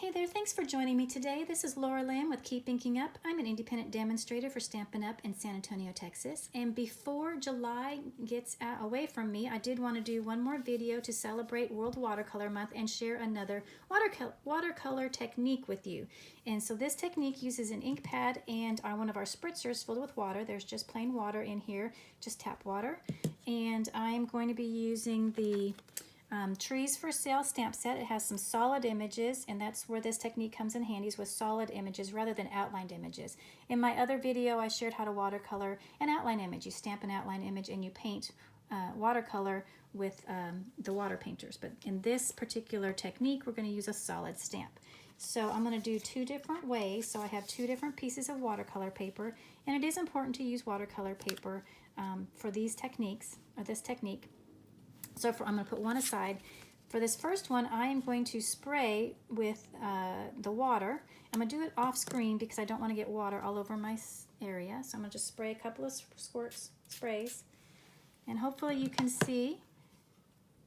Hey there, thanks for joining me today. This is Laura Lamb with Keep Inking Up. I'm an independent demonstrator for Stampin' Up! In San Antonio, Texas. And before July gets away from me, I did want to do one more video to celebrate World Watercolor Month and share another watercolor technique with you. And so this technique uses an ink pad and one of our spritzers filled with water. There's just plain water in here, just tap water. And I'm going to be using the Trees for Sale stamp set. It has some solid images, and that's where this technique comes in handy, is with solid images rather than outlined images. In my other video, I shared how to watercolor an outline image. You stamp an outline image and you paint watercolor with the water painters. But in this particular technique, we're going to use a solid stamp. So I'm going to do two different ways. So I have two different pieces of watercolor paper, and it is important to use watercolor paper for these techniques, or this technique. So I'm going to put one aside. For this first one, I am going to spray with the water. I'm going to do it off screen because I don't want to get water all over my area. So I'm going to just spray a couple of sprays. And hopefully you can see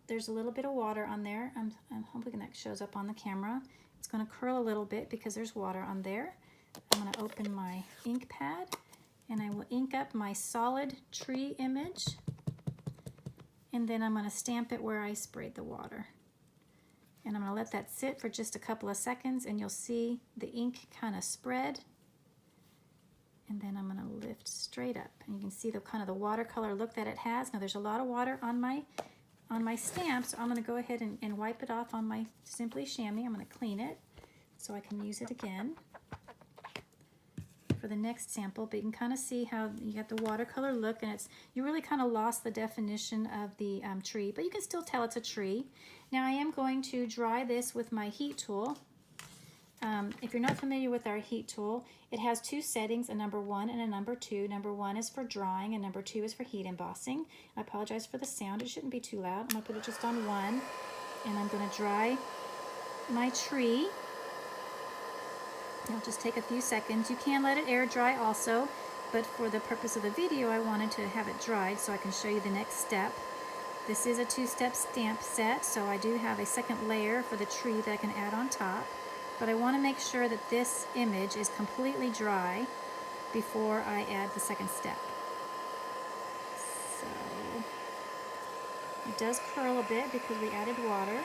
there's a little bit of water on there. I'm hoping that shows up on the camera. It's going to curl a little bit because there's water on there. I'm going to open my ink pad and I will ink up my solid tree image. And then I'm going to stamp it where I sprayed the water. And I'm going to let that sit for just a couple of seconds, and you'll see the ink kind of spread. And then I'm going to lift straight up. And you can see the kind of the watercolor look that it has. Now there's a lot of water on my stamp, so I'm going to go ahead and wipe it off on my Simply Chamois. I'm going to clean it so I can use it again for the next sample. But you can kind of see how you got the watercolor look, and you really kind of lost the definition of the tree, but you can still tell it's a tree. Now I am going to dry this with my heat tool. If you're not familiar with our heat tool, it has two settings, a number 1 and a number 2. Number 1 is for drying and number 2 is for heat embossing. I apologize for the sound, it shouldn't be too loud. I'm going to put it just on 1, and I'm going to dry my tree. It'll just take a few seconds. You can let it air dry also, but for the purpose of the video, I wanted to have it dried so I can show you the next step. This is a 2-step stamp set, so I do have a second layer for the tree that I can add on top, but I want to make sure that this image is completely dry before I add the second step. So it does curl a bit because we added water.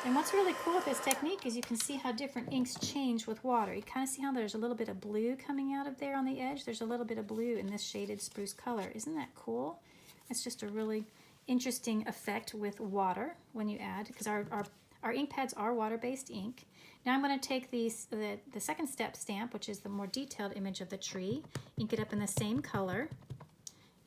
And what's really cool with this technique is you can see how different inks change with water. You kind of see how there's a little bit of blue coming out of there on the edge. There's a little bit of blue in this shaded spruce color. Isn't that cool? It's just a really interesting effect with water when you add, because our ink pads are water-based ink. Now I'm going to take the second step stamp, which is the more detailed image of the tree, ink it up in the same color,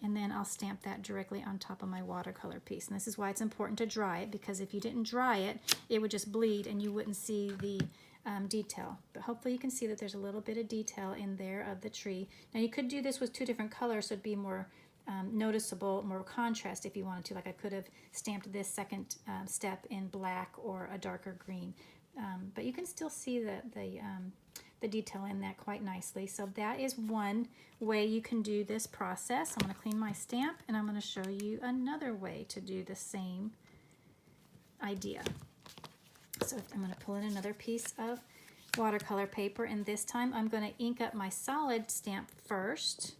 and then I'll stamp that directly on top of my watercolor piece. And this is why it's important to dry it, because if you didn't dry it, it would just bleed and you wouldn't see the detail. But hopefully you can see that there's a little bit of detail in there of the tree. Now you could do this with two different colors, so it'd be more noticeable, more contrast if you wanted to. Like I could have stamped this second step in black or a darker green. But you can still see the detail in that quite nicely. So that is one way you can do this process. I'm going to clean my stamp, and I'm going to show you another way to do the same idea. So I'm going to pull in another piece of watercolor paper, and this time I'm going to ink up my solid stamp first.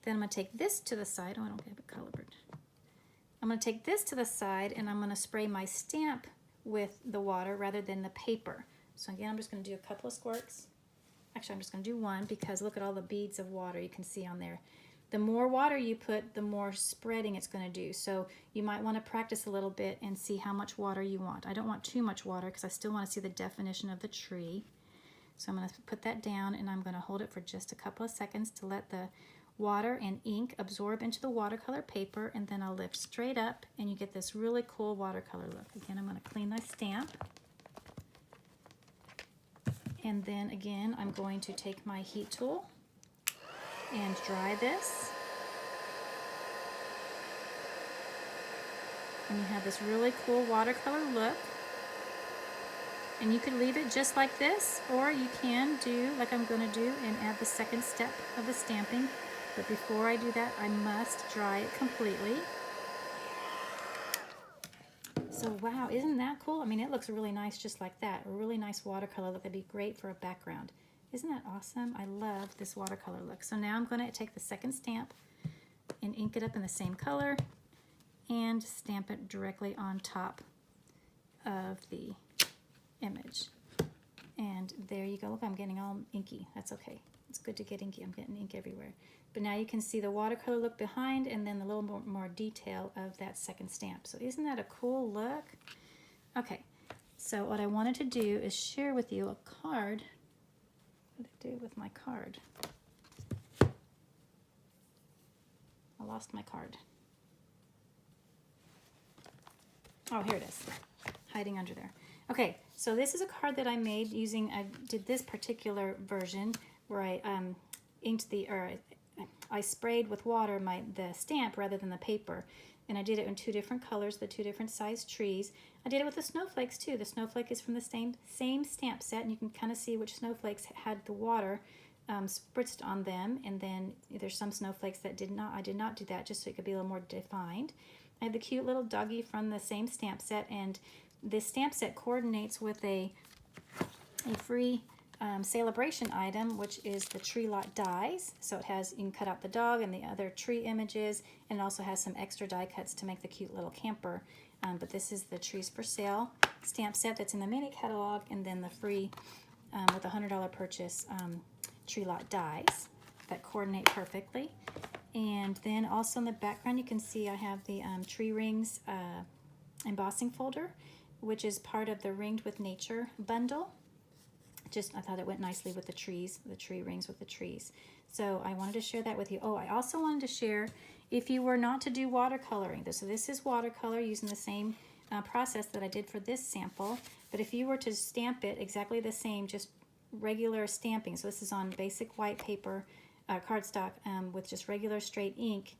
Then I'm going to take this to the side. Oh, I don't have it colored. I'm going to take this to the side, and I'm going to spray my stamp with the water rather than the paper. So again, I'm just going to do a couple of squirts. Actually, I'm just going to do one, because look at all the beads of water you can see on there. The more water you put, the more spreading it's going to do. So you might want to practice a little bit and see how much water you want. I don't want too much water because I still want to see the definition of the tree. So I'm going to put that down, and I'm going to hold it for just a couple of seconds to let the water and ink absorb into the watercolor paper, and then I'll lift straight up and you get this really cool watercolor look. Again, I'm going to clean my stamp. And then again, I'm going to take my heat tool and dry this. And you have this really cool watercolor look. And you could leave it just like this, or you can do like I'm going to do and add the second step of the stamping. But before I do that, I must dry it completely. So wow, isn't that cool? I mean, it looks really nice just like that. A really nice watercolor look. That'd be great for a background. Isn't that awesome? I love this watercolor look. So now I'm going to take the second stamp and ink it up in the same color and stamp it directly on top of the image. And there you go. Look, I'm getting all inky. That's okay. It's good to get inky. I'm getting ink everywhere. But now you can see the watercolor look behind and then a little more detail of that second stamp. So isn't that a cool look? Okay, so what I wanted to do is share with you a card. What did I do with my card? I lost my card. Oh, here it is, hiding under there. Okay, so this is a card that I made using, I did this particular version where I inked the, or I sprayed with water the stamp rather than the paper. And I did it in two different colors, the two different size trees. I did it with the snowflakes too. The snowflake is from the same stamp set, and you can kind of see which snowflakes had the water spritzed on them. And then there's some snowflakes that did not. I did not do that, just so it could be a little more defined. I had the cute little doggy from the same stamp set, and this stamp set coordinates with a free celebration item, which is the tree lot dies. So it has, you can cut out the dog and the other tree images, and it also has some extra die cuts to make the cute little camper. But this is the Trees for Sale stamp set that's in the mini catalog, and then the free, with a $100 purchase, tree lot dies that coordinate perfectly. And then also in the background you can see I have the tree rings embossing folder, which is part of the Ringed with Nature bundle. Just, I thought it went nicely with the trees, the tree rings with the trees. So I wanted to share that with you. Oh, I also wanted to share, if you were not to do watercoloring, so this is watercolor using the same process that I did for this sample, but if you were to stamp it exactly the same, just regular stamping, so this is on basic white paper, cardstock, with just regular straight ink,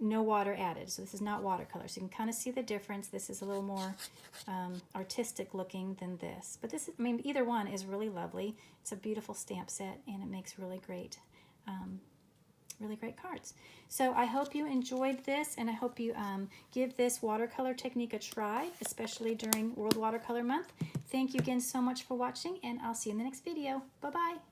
no water added. So this is not watercolor. So you can kind of see the difference. This is a little more artistic looking than this. But this is, I mean, either one is really lovely. It's a beautiful stamp set, and it makes really great cards. So I hope you enjoyed this, and I hope you give this watercolor technique a try, especially during World Watercolor Month. Thank you again so much for watching, and I'll see you in the next video. Bye-bye.